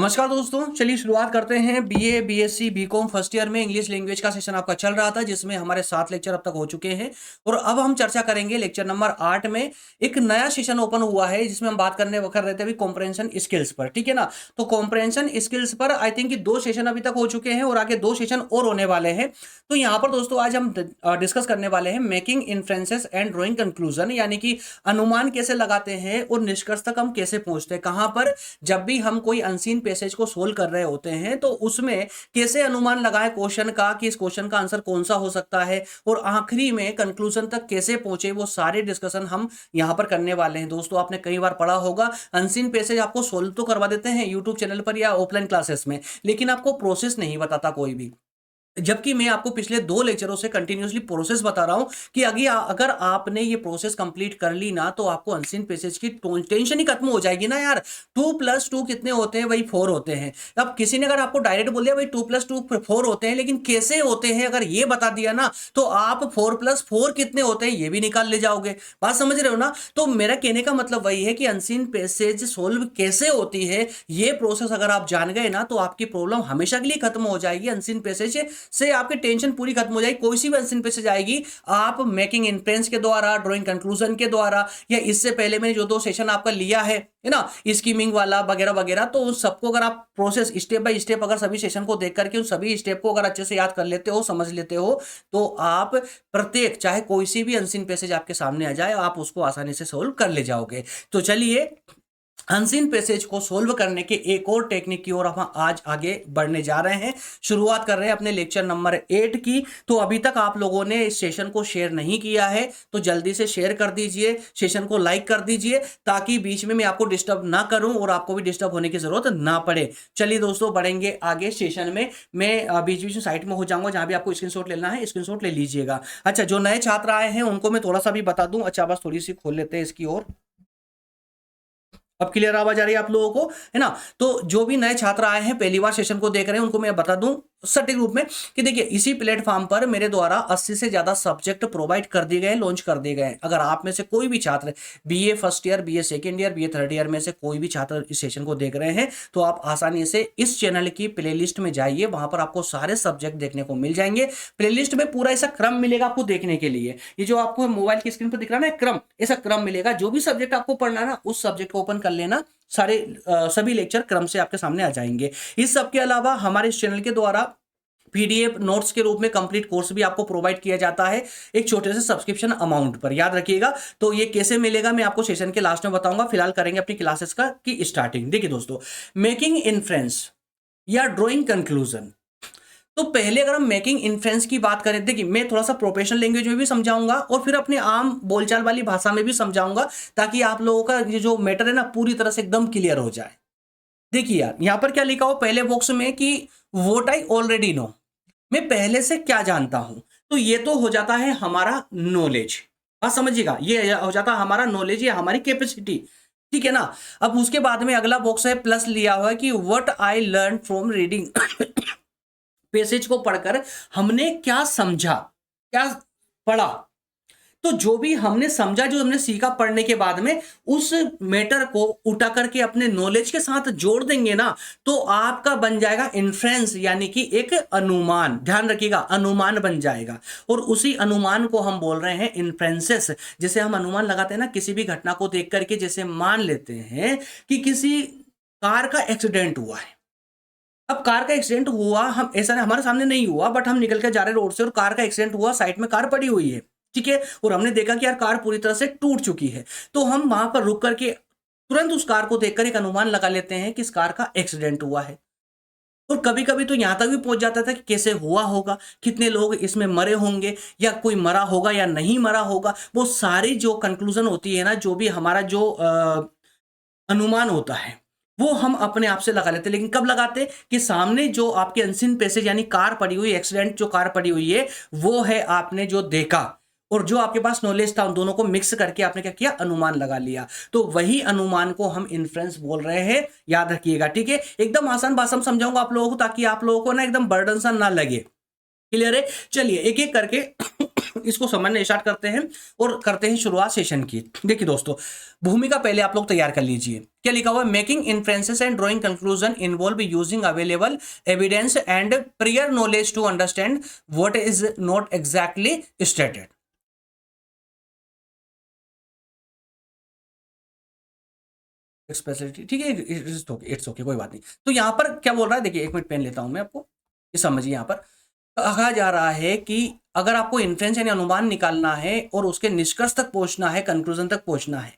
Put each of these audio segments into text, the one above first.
नमस्कार दोस्तों, चलिए शुरुआत करते हैं। BA, BSc, BCom first year में इंग्लिश लैंग्वेज का सेशन आपका चल रहा था, जिसमें हमारे 7 लेक्चर अब तक हो चुके हैं और अब हम चर्चा करेंगे लेक्चर नंबर 8 में। एक नया सेशन ओपन हुआ है जिसमें हम बात कर रहे थे अभी कॉम्प्रहेंशन स्किल्स पर, ठीक है ना। तो कॉम्प्रहेंशन स्किल्स पर आई थिंक कि 2 सेशन अभी तक हो चुके हैं और आगे 2 सेशन और होने वाले हैं। तो यहाँ पर दोस्तों आज हम डिस्कस करने वाले हैं making inferences and drawing conclusion, यानी कि अनुमान कैसे लगाते हैं और निष्कर्ष तक हम कैसे पहुंचते हैं। कहाँ पर जब भी हम कोई अनसीन पैसेज को सोल्व कर रहे होते हैं तो उसमें कैसे अनुमान लगाएं क्वेश्चन का कि इस क्वेश्चन का आंसर कौन सा हो सकता है और आखिरी में कंक्लूजन तक कैसे पहुंचे, वो सारे डिस्कशन हम यहां पर करने वाले हैं। दोस्तों आपने कई बार पढ़ा होगा, अनसीन पैसेज आपको सोल्व तो करवा देते हैं यूट्यूब चैनल पर या ऑफलाइन क्लासेस में, लेकिन आपको प्रोसेस नहीं बताता कोई भी। जबकि मैं आपको पिछले 2 लेक्चरों से कंटिन्यूअसली प्रोसेस बता रहा हूं कि अगर आपने ये प्रोसेस कंप्लीट कर ली ना तो आपको अनसीन पैसेज की टेंशन ही खत्म हो जाएगी ना यार। 2+2 कितने होते हैं? वही 4 होते हैं। अब किसी ने अगर आपको डायरेक्ट बोल दिया भाई 2+2 4 होते हैं, लेकिन कैसे होते हैं अगर ये बता दिया ना तो आप 4+4 कितने होते हैं ये भी निकाल ले जाओगे। बात समझ रहे हो ना। तो मेरा कहने का मतलब वही है कि अनसीन पैसेज सोल्व कैसे होती है, ये प्रोसेस अगर आप जान गए ना तो आपकी प्रॉब्लम हमेशा के लिए खत्म हो जाएगी। अनसीन पैसेज से आपकी टेंशन पूरी खत्म हो जाएगी। कोई सी भी अनसीन पैसेज आएगी, आप मेकिंग इन्फ्रेंस के द्वारा, ड्राइंग कंक्लूजन के द्वारा, या इससे पहले मैंने जो 2 सेशन आपका लिया है ना, स्कीमिंग वाला वगैरह वगैरह, तो उन सबको अगर आप प्रोसेस स्टेप बाय स्टेप अगर सभी सेशन को देख करके उन सभी स्टेप को अगर अच्छे से याद कर लेते हो, समझ लेते हो, तो आप प्रत्येक चाहे कोई सी भी अनसीन पैसेज आपके सामने आ जाए आप उसको आसानी से सोल्व कर ले जाओगे। तो चलिए अनसीन पैसेज को सोल्व करने के एक और टेक्निक की ओर हम आज आगे बढ़ने जा रहे हैं। शुरुआत कर रहे हैं अपने लेक्चर नंबर 8 की। तो अभी तक आप लोगों ने इस सेशन को शेयर नहीं किया है तो जल्दी से शेयर कर दीजिए, सेशन को लाइक कर दीजिए, ताकि बीच में मैं आपको डिस्टर्ब ना करूं और आपको भी डिस्टर्ब होने की जरूरत ना पड़े। चलिए दोस्तों बढ़ेंगे आगे सेशन में। मैं बीच बीच में साइड में हो जाऊंगा, जहां भी आपको स्क्रीनशॉट लेना है स्क्रीनशॉट ले लीजिएगा। अच्छा, जो नए छात्र आए हैं उनको मैं थोड़ा सा भी बता दूं। अच्छा, बस थोड़ी सी खोल लेते हैं इसकी ओर। अब क्लियर आवाज आ रही है आप लोगों को, है ना। तो जो भी नए छात्र आए हैं पहली बार सेशन को देख रहे हैं उनको मैं बता दूं सटीक रूप में कि देखिए इसी प्लेटफॉर्म पर मेरे द्वारा 80 से ज्यादा सब्जेक्ट प्रोवाइड कर दिए गए, लॉन्च कर दिए गए। अगर आप में से कोई भी छात्र BA first year, BA second year, BA third year में से कोई भी छात्र इस सेशन को देख रहे हैं तो आप आसानी से इस चैनल की प्लेलिस्ट में जाइए, वहां पर आपको सारे सब्जेक्ट देखने को मिल जाएंगे। प्लेलिस्ट में पूरा ऐसा क्रम मिलेगा आपको देखने के लिए। ये जो आपको मोबाइल की स्क्रीन पर दिख रहा है ना क्रम, ऐसा क्रम मिलेगा। जो भी सब्जेक्ट आपको पढ़ना है ना उस सब्जेक्ट को ओपन कर लेना, सारे सभी लेक्चर क्रम से आपके सामने आ जाएंगे। इस सब के अलावा हमारे इस चैनल के द्वारा पीडीएफ नोट्स के रूप में कंप्लीट कोर्स भी आपको प्रोवाइड किया जाता है एक छोटे से सब्सक्रिप्शन अमाउंट पर, याद रखिएगा। तो ये कैसे मिलेगा मैं आपको सेशन के लास्ट में बताऊंगा। फिलहाल करेंगे अपनी क्लासेस का की स्टार्टिंग। देखिए दोस्तों, मेकिंग इन्फ्रेंस या ड्राइंग कंक्लूजन। तो पहले अगर हम मेकिंग इन्फ्रेंस की बात करें, देखिए मैं थोड़ा सा प्रोफेशनल लैंग्वेज में भी समझाऊंगा और फिर अपने आम बोलचाल वाली भाषा में भी समझाऊंगा, ताकि आप लोगों का ये जो मैटर है ना पूरी तरह से एकदम क्लियर हो जाए। देखिए यार, यहां पर क्या लिखा हो पहले बॉक्स में कि व्हाट आई ऑलरेडी नो, मैं पहले से क्या जानता हूं। तो ये तो हो जाता है हमारा नॉलेज। बात समझिएगा, ये हो जाता है हमारा नॉलेज या हमारी कैपेसिटी, ठीक है ना। अब उसके बाद में अगला बॉक्स है प्लस लिया हुआ है कि what I learn from reading passage को पढ़कर हमने क्या समझा, क्या पढ़ा। तो जो भी हमने समझा, जो हमने सीखा पढ़ने के बाद में, उस मैटर को उठा करके अपने नॉलेज के साथ जोड़ देंगे ना तो आपका बन जाएगा इन्फ्रेंस, यानी कि एक अनुमान। ध्यान रखिएगा, अनुमान बन जाएगा और उसी अनुमान को हम बोल रहे हैं इन्फ्रेंसेस। जैसे हम अनुमान लगाते हैं ना किसी भी घटना को देख करके, जैसे मान लेते हैं कि किसी कार का एक्सीडेंट हुआ है। अब कार का एक्सीडेंट हुआ, हम ऐसा हमारे सामने नहीं हुआ, बट हम निकल के जा रहे रोड से और कार का एक्सीडेंट हुआ, साइड में कार पड़ी हुई है, ठीक है, और हमने देखा कि यार कार पूरी तरह से टूट चुकी है। तो हम वहां पर रुक करके तुरंत उस कार को देखकर एक अनुमान लगा लेते हैं कि इस कार का एक्सीडेंट हुआ है। और कभी कभी तो यहां तक भी पहुंच जाता था कि कैसे हुआ होगा, कितने लोग इसमें मरे होंगे, या कोई मरा होगा या नहीं मरा होगा। वो सारी जो कंक्लूजन होती है ना, जो भी हमारा जो अनुमान होता है वो हम अपने आप से लगा लेते हैं। लेकिन कब लगाते कि सामने जो आपके अनसीन पैसेज यानी कार पड़ी हुई, एक्सीडेंट जो कार पड़ी हुई है वो है आपने जो देखा, और जो आपके पास नॉलेज था, उन दोनों को मिक्स करके आपने क्या किया, अनुमान लगा लिया। तो वही अनुमान को हम इन्फ्रेंस बोल रहे हैं, याद रखिएगा, ठीक है। एकदम आसान भाषा में समझाऊंगा आप लोगों को, ताकि आप लोगों को ना एकदम बर्डन सा ना लगे। क्लियर है? चलिए एक एक करके इसको समझने स्टार्ट करते हैं और करते हैं शुरुआत सेशन की। देखिए दोस्तों, भूमिका पहले आप लोग तैयार कर लीजिए। क्या लिखा हुआ है? Making inferences and drawing conclusion involve using available evidence and prior knowledge to understand what is not exactly stated. Speciality, ठीक है, इट्स ओके, कोई बात नहीं। तो यहां पर क्या बोल रहा है, देखिए एक मिनट पेन लेता हूं मैं, आपको ये समझिए। यहां पर कहा जा रहा है कि अगर आपको इन्फ्रेंस यानी अनुमान निकालना है और उसके निष्कर्ष तक पहुंचना है, कंक्लूजन तक पहुंचना है,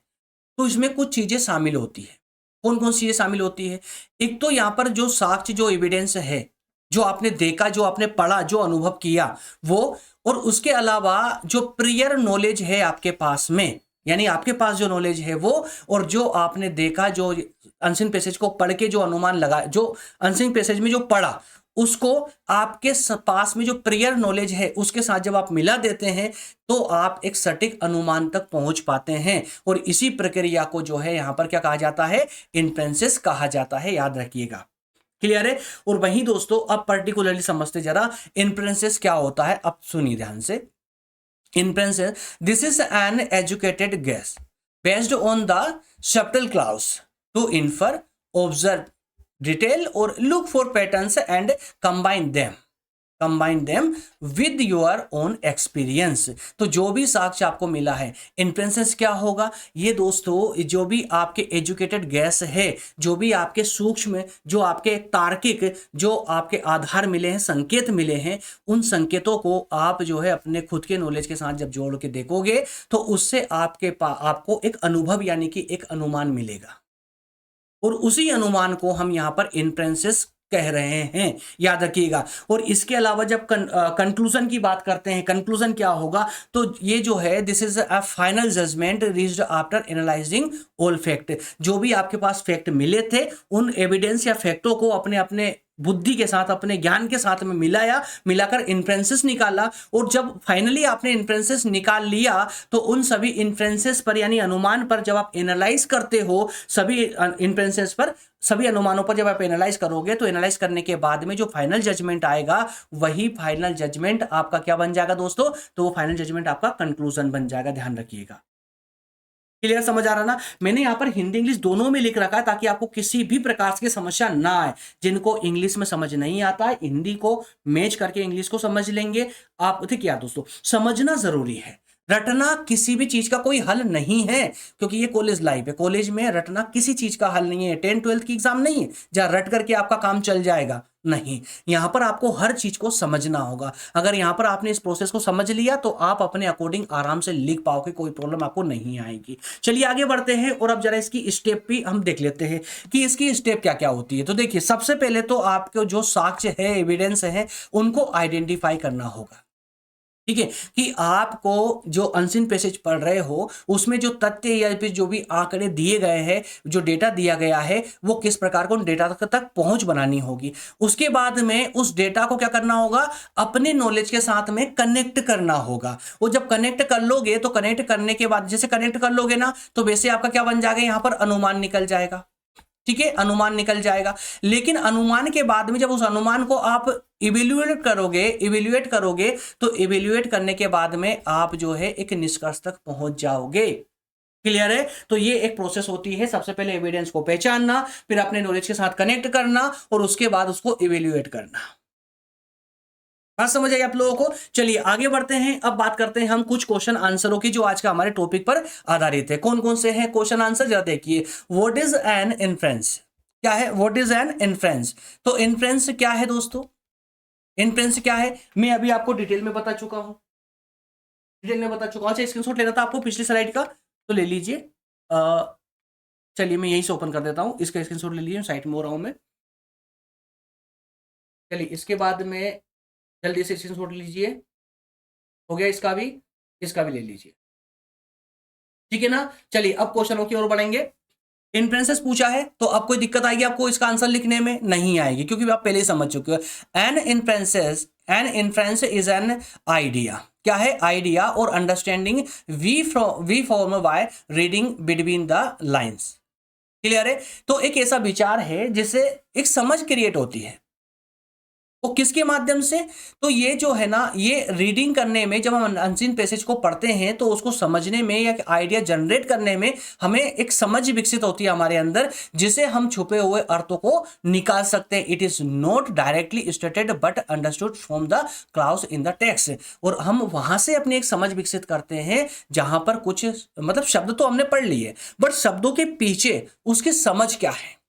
तो इसमें कुछ चीजें शामिल होती है। कौन कौन सी चीजें शामिल होती है? एक तो यहां पर जो साक्ष्य, जो एविडेंस है, जो आपने देखा, जो आपने पढ़ा, जो अनुभव किया, वो, और उसके अलावा जो प्रियर नॉलेज है आपके पास में, यानी आपके पास जो नॉलेज है वो, और जो आपने देखा, जो अनसीन पैसेज को पढ़ के जो अनुमान लगा, जो अनसीन पैसेज में जो पढ़ा, उसको आपके पास में जो प्रियर नॉलेज है उसके साथ जब आप मिला देते हैं तो आप एक सटीक अनुमान तक पहुंच पाते हैं। और इसी प्रक्रिया को जो है यहां पर क्या कहा जाता है? इन्फ्रेंसेस कहा जाता है, याद रखिएगा। क्लियर है? और वहीं दोस्तों अब पर्टिकुलरली समझते जरा इन्फ्रेंसेस क्या होता है। अब सुनिए ध्यान से। Inferences. This is an educated guess based on the subtle clause to infer, observe detail, or look for patterns and combine them with your own experience। तो जो भी साक्ष्य आपको मिला है, इन्फ्रेंसेस क्या होगा? ये दोस्तों जो भी आपके एजुकेटेड गैस है, जो भी आपके सूक्ष्म, जो आपके तार्किक, जो आपके आधार मिले हैं, संकेत मिले हैं, उन संकेतों को आप जो है अपने खुद के नॉलेज के साथ जब जोड़ के देखोगे तो उससे आपको एक अनुभव यानी कि एक अनुमान मिलेगा। और उसी अनुमान को हम यहां पर इन्फ्रेंसेस कह रहे हैं, याद रखिएगा। और इसके अलावा जब कंक्लूजन की बात करते हैं, कंक्लूजन क्या होगा? तो ये जो है this is a final judgement reached after analysing all fact. जो भी आपके पास फैक्ट मिले थे, उन एविडेंस या फैक्टों को अपने अपने बुद्धि के साथ, अपने ज्ञान के साथ में मिलाया, मिलाकर इन्फ्रेंसेस निकाला। और जब फाइनली आपने इन्फ्रेंसेस निकाल लिया तो उन सभी इन्फ्रेंसेस पर यानी अनुमान पर जब आप एनालाइज करते हो, सभी इन्फ्रेंसेस पर, सभी अनुमानों पर जब आप एनालाइज करोगे तो एनालाइज करने के बाद में जो फाइनल जजमेंट आएगा वही फाइनल जजमेंट आपका क्या बन जाएगा दोस्तों? तो वो फाइनल जजमेंट आपका कंक्लूजन बन जाएगा, ध्यान रखिएगा। क्लियर समझ आ रहा ना? मैंने यहां पर हिंदी इंग्लिश दोनों में लिख रखा है ताकि आपको किसी भी प्रकार की समस्या ना आए। जिनको इंग्लिश में समझ नहीं आता है, हिंदी को मैच करके इंग्लिश को समझ लेंगे आप। ठीक है दोस्तों, समझना जरूरी है। रटना किसी भी चीज का कोई हल नहीं है, क्योंकि ये कॉलेज लाइफ है। कॉलेज में रटना किसी चीज का हल नहीं है। 10th-12th की एग्जाम नहीं है जहां रट करके आपका काम चल जाएगा, नहीं। यहां पर आपको हर चीज को समझना होगा। अगर यहां पर आपने इस प्रोसेस को समझ लिया तो आप अपने अकॉर्डिंग आराम से लिख पाओगे, कोई प्रॉब्लम आपको नहीं आएगी। चलिए आगे बढ़ते हैं और अब जरा इसकी स्टेप भी हम देख लेते हैं कि इसकी स्टेप क्या क्या होती है। तो देखिए, सबसे पहले तो आपको जो साक्ष्य है, एविडेंस है, उनको आइडेंटिफाई करना होगा। ठीक है, कि आपको जो अनसीन पैसेज पढ़ रहे हो उसमें जो तथ्य या फिर जो भी आंकड़े दिए गए हैं, जो डेटा दिया गया है, वो किस प्रकार को उन डेटा तक पहुंच बनानी होगी। उसके बाद में उस डेटा को क्या करना होगा? अपने नॉलेज के साथ में कनेक्ट करना होगा। वो जब कनेक्ट कर लोगे तो कनेक्ट करने के बाद, जैसे कनेक्ट कर लोगे ना, तो वैसे आपका क्या बन जाएगा? यहां पर अनुमान निकल जाएगा। ठीक है, अनुमान निकल जाएगा। लेकिन अनुमान के बाद में जब उस अनुमान को आप इवेल्युएट करोगे तो इवेल्युएट करने के बाद में आप जो है एक निष्कर्ष तक पहुंच जाओगे। क्लियर है? तो ये एक प्रोसेस होती है। सबसे पहले एविडेंस को पहचानना, फिर अपने नॉलेज के साथ कनेक्ट करना और उसके बाद उसको इवेल्युएट करना। बात समझ आई आप लोगों को? चलिए आगे बढ़ते हैं। अब बात करते हैं हम कुछ क्वेश्चन आंसरों की जो आज का हमारे टॉपिक पर आधारित है। कौन कौन से हैं क्वेश्चन आंसर, जरा देखिए। What is an inference? क्या है व्हाट इज एन इन्फ्रेंस? तो इन्फ्रेंस क्या है दोस्तों? इन्फ्रेंस क्या है मैं अभी आपको डिटेल में बता चुका हूं, डिटेल में बता चुका हूं। अच्छा, स्क्रीनशॉट लेना था आपको पिछली स्लाइड का, तो ले लीजिए। चलिए मैं यहीं से ओपन कर देता हूं, इसका स्क्रीनशॉट ले लीजिए, साइट में हो रहा हूं मैं। चलिए इसके बाद में जल्दी से स्क्रीनशॉट लीजिए। हो गया इसका भी, इसका भी ले लीजिए। ठीक है ना? चलिए अब क्वेश्चनों की ओर बढ़ेंगे। इन्फ्रेंसेस पूछा है तो अब कोई दिक्कत आएगी आपको इसका आंसर लिखने में? नहीं आएगी, क्योंकि आप पहले ही समझ चुके हो। An inference is an idea. क्या है? आइडिया और understanding we form by reading between the lines. Clear है? तो एक ऐसा विचार है जिससे एक समझ क्रिएट होती है। वो किसके माध्यम से? तो ये जो है ना, ये रीडिंग करने में जब हम अनसीन पैसेज को पढ़ते हैं तो उसको समझने में या आइडिया जनरेट करने में हमें एक समझ विकसित होती है हमारे अंदर, जिसे हम छुपे हुए अर्थों को निकाल सकते हैं। It is not directly stated but understood from the clues in the text. और हम वहां से अपनी एक समझ विकसित करते हैं जहां पर कुछ मतलब शब्द तो हमने पढ़ लिए, बट शब्दों के पीछे उसकी समझ क्या है,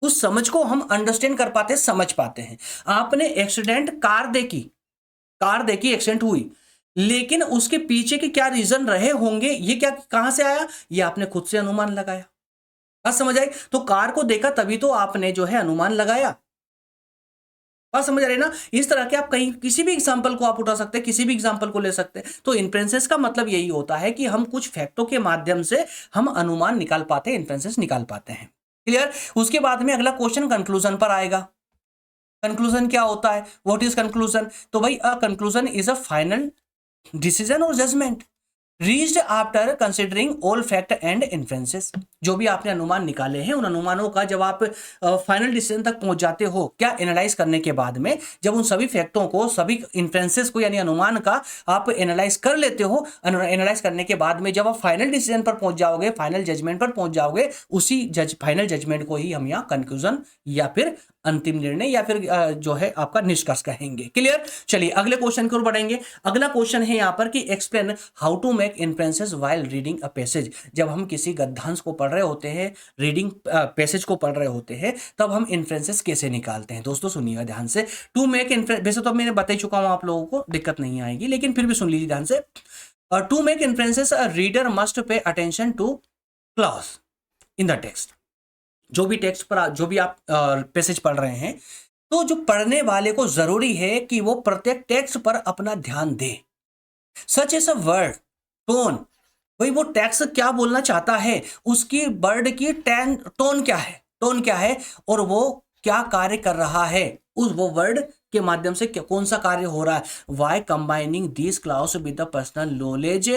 उस समझ को हम अंडरस्टैंड कर पाते हैं, समझ पाते हैं। आपने एक्सीडेंट कार देखी एक्सीडेंट हुई, लेकिन उसके पीछे के क्या रीजन रहे होंगे, ये क्या कहां से आया, ये आपने खुद से अनुमान लगाया। बात समझ आई? तो कार को देखा तभी तो आपने जो है अनुमान लगाया। बात समझ आ रही है ना? इस तरह के आप कहीं किसी भी एग्जांपल को आप उठा सकते हैं, किसी भी एग्जांपल को ले सकते हैं। तो इन्फ्रेंसेस का मतलब यही होता है कि हम कुछ फैक्टों के माध्यम से हम अनुमान निकाल पाते हैं, इन्फ्रेंसेस निकाल पाते हैं। क्लियर? उसके बाद में अगला क्वेश्चन कंक्लूजन पर आएगा। कंक्लूजन क्या होता है? What is conclusion? तो भाई a conclusion is a final decision और judgement reached after considering all fact and inferences. जो भी आपने अनुमान निकाले हैं, उन अनुमानों का जब आप फाइनल डिसीजन तक पहुंच जाते हो, क्या एनालाइज करने के बाद में, जब उन सभी फैक्टों को, सभी इन्फ्रेंसेस को यानी अनुमान का आप एनालाइज कर लेते हो, एनालाइज करने के बाद में जब आप फाइनल डिसीजन पर पहुंच जाओगे, फाइनल जजमेंट पर पहुंच जाओगे, उसी फाइनल जजमेंट को ही हम यहाँ कंक्लूजन या फिर अंतिम निर्णय या फिर जो है आपका निष्कर्ष कहेंगे। क्लियर? चलिए अगले क्वेश्चन की ओर बढ़ेंगे। अगला क्वेश्चन है यहाँ पर कि explain how to make inferences while reading a passage. जब हम किसी गद्यांश को पढ़ रहे होते हैं, रीडिंग पैसेज को पढ़ रहे होते हैं, तब हम इन्फ्रेंसेस कैसे निकालते हैं। दोस्तों सुनिएगा ध्यान से। टू मेक इन्फ्रेंस, वैसे तो मैंने बता चुका हूं, आप लोगों को दिक्कत नहीं आएगी, लेकिन फिर भी सुन लीजिए ध्यान से। To make inferences a reader must pay attention to clues in the text. जो भी टेक्स्ट पर, जो भी आप पैसेज पढ़ रहे हैं, तो जो पढ़ने वाले को जरूरी है कि वो प्रत्येक टेक्स्ट पर अपना ध्यान दे। Such as a word tone, भाई वो टेक्स्ट क्या बोलना चाहता है, उसकी वर्ड की टोन क्या है, टोन क्या है, और वो क्या कार्य कर रहा है, उस वो वर्ड के माध्यम से कौन सा कार्य हो रहा है। By combining this clues with the personal knowledge,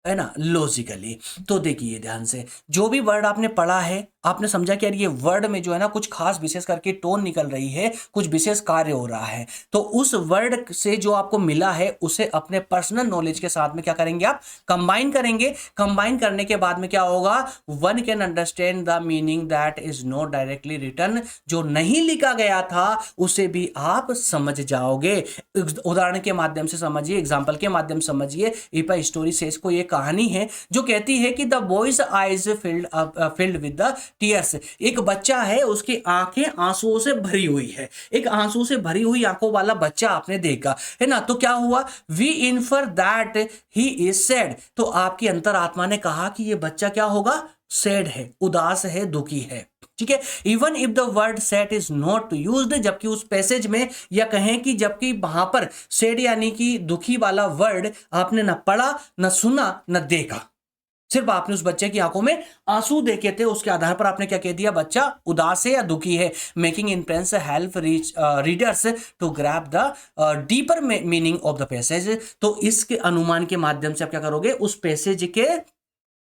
है ना, लॉजिकली। तो देखिए ध्यान से, जो भी वर्ड आपने पढ़ा है, आपने समझा कि यार ये वर्ड में जो है ना कुछ खास विशेष करके टोन निकल रही है, कुछ विशेष कार्य हो रहा है, तो उस वर्ड से जो आपको मिला है उसे अपने पर्सनल नॉलेज के साथ में क्या करेंगे, आप कंबाइन करेंगे। कंबाइन करने के बाद में क्या होगा, one can understand the meaning that is not directly written. जो नहीं लिखा गया था उसे भी आप समझ जाओगे। उदाहरण के माध्यम से समझिए, एग्जाम्पल के माध्यम से समझिए। इफ अ स्टोरी सेज, को ये कहानी है जो कहती है कि the boys eyes filled with the tears. एक बच्चा है, उसकी आंखें आंसुओं से भरी हुई है। एक आंसू से भरी हुई आंखों वाला बच्चा आपने देखा है ना, तो क्या हुआ, we infer that he is sad. तो आपकी अंतरात्मा ने कहा कि ये बच्चा क्या होगा, सैड है, उदास है, दुखी है। ठीक है, even if the word sad is not used, जबकि उस पैसेज में, या कहें कि जबकि वहां पर सैड यानी कि दुखी वाला वर्ड आपने न पढ़ा, न सुना, न देखा, सिर्फ आपने उस बच्चे की आंखों में आंसू देखे थे, उसके आधार पर आपने क्या कह दिया, बच्चा उदास है या दुखी है। Making inference help readers to grab the deeper meaning of the passage. तो इसके अनुमान के माध्यम से आप क्या करोगे, उस पैसेज के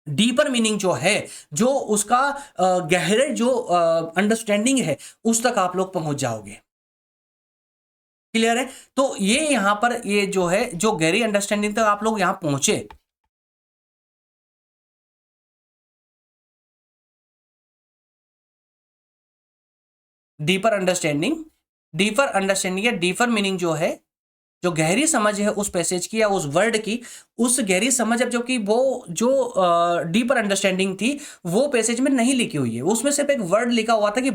डीपर मीनिंग जो है, जो उसका गहरे जो अंडरस्टैंडिंग है, उस तक आप लोग पहुंच जाओगे। क्लियर है? तो ये यहां पर ये जो है, जो गहरी अंडरस्टैंडिंग तक आप लोग यहां पहुंचे, डीपर अंडरस्टैंडिंग या डीपर मीनिंग जो है, जो गहरी समझ है उस पैसेज की या उस वर्ड की, उस गहरी समझ, अब जो कि वो जो डीपर अंडरस्टैंडिंग थी वो पैसेज में नहीं लिखी हुई है, उसमें सिर्फ एक वर्ड लिखा हुआ था कि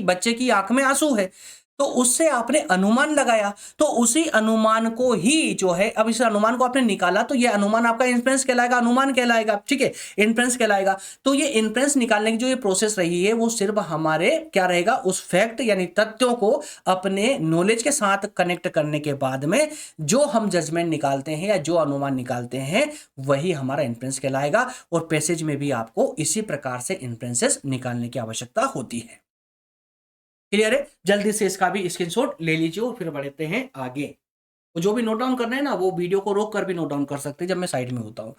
बच्चे की आंख में आंसू है, तो उससे आपने अनुमान लगाया। तो उसी अनुमान को ही जो है, अब इस अनुमान को आपने निकाला, तो ये अनुमान आपका इन्फ्रेंस कहलाएगा, अनुमान कहलाएगा। ठीक है, इन्फ्रेंस कहलाएगा। तो ये इन्फ्रेंस निकालने की जो ये प्रोसेस रही है, वो सिर्फ हमारे क्या रहेगा, उस फैक्ट यानी तथ्यों को अपने नॉलेज के साथ कनेक्ट करने के बाद में जो हम जजमेंट निकालते हैं या जो अनुमान निकालते हैं, वही हमारा इन्फ्रेंस कहलाएगा। और पैसेज में भी आपको इसी प्रकार से इन्फ्रेंसेस निकालने की आवश्यकता होती है। क्लियर है? जल्दी से इसका भी स्क्रीनशॉट ले लीजिए और फिर बढ़ते हैं आगे। जो भी नोट डाउन करना है ना, वो वीडियो को रोक कर भी नोट डाउन कर सकते हैं जब मैं साइड में होता हूं।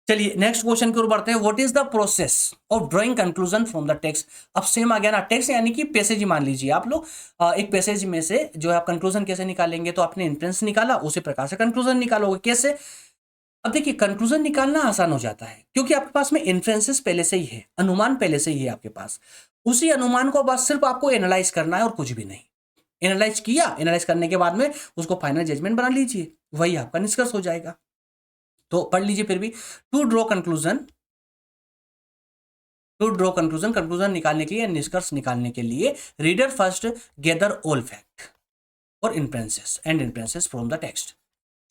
चलिए नेक्स्ट क्वेश्चन की ओर बढ़ते हैं। What is the process of drawing conclusion from the text. अब सेम आ गया ना, टेक्स्ट यानी कि पैसेज ही मान लीजिए आप लोग। एक पैसेज में से जो है आप कंक्लूजन कैसे निकालेंगे, तो आपने इन्फ्रेंस निकाला, उसी प्रकार से कंक्लूजन निकालोगे। कैसे? अब देखिए कंक्लूजन निकालना आसान हो जाता है क्योंकि आपके पास में इन्फ्रेंसेस पहले से ही है, अनुमान पहले से ही है आपके पास। उसी अनुमान को बस सिर्फ आपको एनालाइज करना है और कुछ भी नहीं। एनालाइज किया, एनालाइज करने के बाद में उसको फाइनल जजमेंट बना लीजिए, वही आपका निष्कर्ष हो जाएगा। तो पढ़ लीजिए फिर भी। टू ड्रॉ कंक्लूजन, कंक्लूजन निकालने के लिए, निष्कर्ष निकालने के लिए reader first gather all fact और इन्फ्रेंसेस फ्रॉम द टेक्स्ट।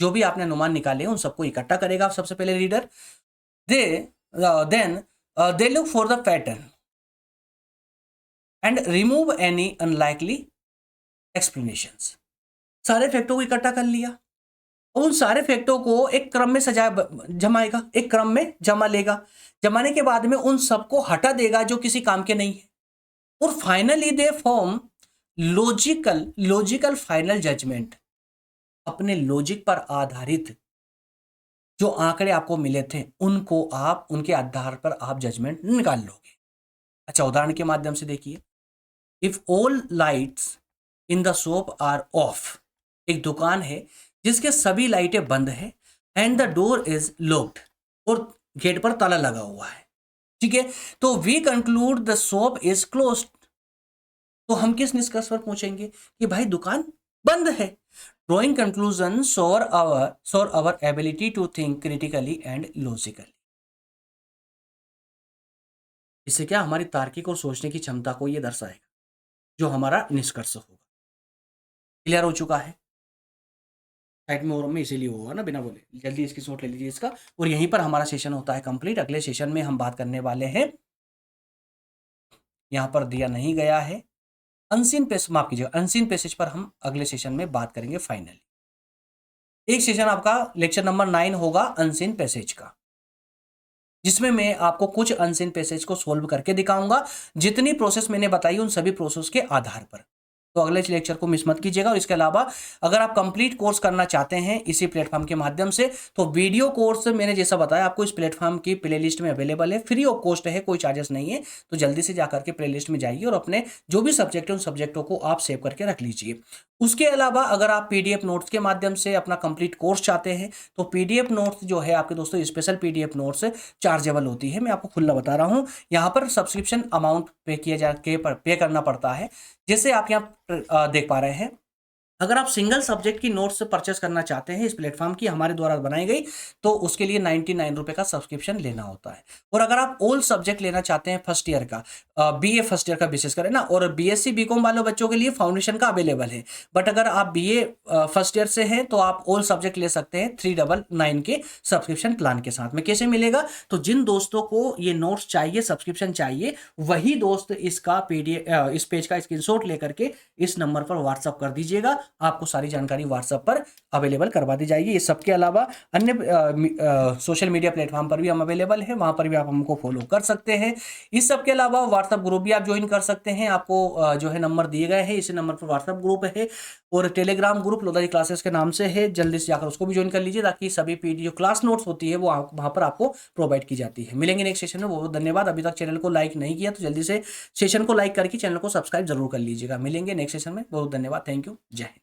जो भी आपने अनुमान निकाले उन सबको इकट्ठा करेगा सबसे पहले reader. Then they look for the pattern and remove any unlikely explanations. सारे फैक्टों को इकट्ठा कर लिया, उन सारे फैक्टों को एक क्रम में जमाएगा, एक क्रम में जमा लेगा। जमाने के बाद में उन सबको हटा देगा जो किसी काम के नहीं है, और finally they form logical final judgement. अपने लॉजिक पर आधारित जो आंकड़े आपको मिले थे उनको आप, उनके आधार पर आप जजमेंट निकाल लोगे। अच्छा, उदाहरण के माध्यम से देखिए। If all lights in the shop are off, एक दुकान है जिसके सभी लाइटें बंद है, and the door is locked, और गेट पर ताला लगा हुआ है, ठीक है, तो we conclude the shop is closed. तो हम किस निष्कर्ष पर पहुंचेंगे कि भाई दुकान बंद है। Drawing conclusion shows our ability to think critically and logically. इससे क्या, हमारी तार्किक और सोचने की क्षमता को यह दर्शाएगा, जो हमारा निष्कर्ष होगा। क्लियर हो चुका है? साइड में और में इसीलिए होगा ना, बिना बोले। जल्दी इसकी शॉट ले लीजिए इसका, और यहीं पर हमारा सेशन होता है कंप्लीट। अगले सेशन में हम बात करने वाले हैं, यहां पर दिया नहीं गया है, अनसीन पैसेज, माफ कीजिएगा, अनसीन पैसेज पर हम अगले सेशन में बात करेंगे फाइनली। एक सेशन आपका लेक्चर नंबर 9 होगा अनसीन पैसेज का, जिसमें मैं आपको कुछ अनसीन पैसेज को सोल्व करके दिखाऊंगा, जितनी प्रोसेस मैंने बताई उन सभी प्रोसेस के आधार पर। तो अगले लेक्चर को मिस मत कीजिएगा। और इसके अलावा अगर आप कंप्लीट कोर्स करना चाहते हैं इसी प्लेटफॉर्म के माध्यम से, तो वीडियो कोर्स मैंने जैसा बताया आपको इस प्लेटफॉर्म की प्लेलिस्ट में अवेलेबल है, फ्री ऑफ कॉस्ट है, कोई चार्जेस नहीं है। तो जल्दी से जाकर के प्लेलिस्ट में जाइए और अपने जो भी सब्जेक्ट है उन सब्जेक्टों को आप सेव करके रख लीजिए। उसके अलावा अगर आप पीडीएफ नोट्स के माध्यम से अपना कंप्लीट कोर्स चाहते हैं, तो पीडीएफ नोट्स जो है आपके दोस्तों, स्पेशल पीडीएफ नोट्स चार्जेबल होती है। मैं आपको खुला बता रहा हूँ, यहाँ पर सब्सक्रिप्शन अमाउंट पे करना पड़ता है। जैसे आप यहाँ देख पा रहे हैं, अगर आप सिंगल सब्जेक्ट की नोट्स परचेस करना चाहते हैं इस प्लेटफॉर्म की हमारे द्वारा बनाई गई, तो उसके लिए 99 रुपए का सब्सक्रिप्शन लेना होता है। और अगर आप ऑल सब्जेक्ट लेना चाहते हैं फर्स्ट ईयर का, बीए फर्स्ट ईयर का विशेष करें ना, और बीएससी बीकॉम वाले बच्चों के लिए फाउंडेशन का अवेलेबल है। बट अगर आप बीए फर्स्ट ईयर से हैं तो आप ऑल सब्जेक्ट ले सकते हैं 399 के सब्सक्रिप्शन प्लान के साथ में। कैसे मिलेगा? तो जिन दोस्तों को ये नोट्स चाहिए, सब्सक्रिप्शन चाहिए, वही दोस्त इसका पीडीएफ, इस पेज का स्क्रीनशॉट लेकर के इस नंबर पर व्हाट्सअप कर दीजिएगा। आपको सारी जानकारी व्हाट्सएप पर अवेलेबल करवा दी जाएगी। इस सब के अलावा अन्य सोशल मीडिया प्लेटफॉर्म पर भी हम अवेलेबल हैं, वहां पर भी आप हमको फॉलो कर सकते हैं। इस सब के अलावा व्हाट्सएप ग्रुप भी आप ज्वाइन कर सकते हैं। आपको जो है नंबर दिए गए हैं, इसी नंबर पर व्हाट्सएप ग्रुप है, और टेलीग्राम ग्रुप लोधाजी क्लासेस के नाम से है। जल्दी से जाकर उसको भी ज्वाइन कर लीजिए, ताकि सभी पीडी जो क्लास नोट्स होती है वो वहां पर आपको प्रोवाइड की जाती है। मिलेंगे नेक्स्ट सेशन में। बहुत धन्यवाद। अभी तक चैनल को लाइक नहीं किया तो जल्दी से सेशन को लाइक करके चैनल को सब्सक्राइब जरूर कर लीजिएगा। मिलेंगे नेक्स्ट सेशन में। बहुत धन्यवाद। Thank you. जय हिंद।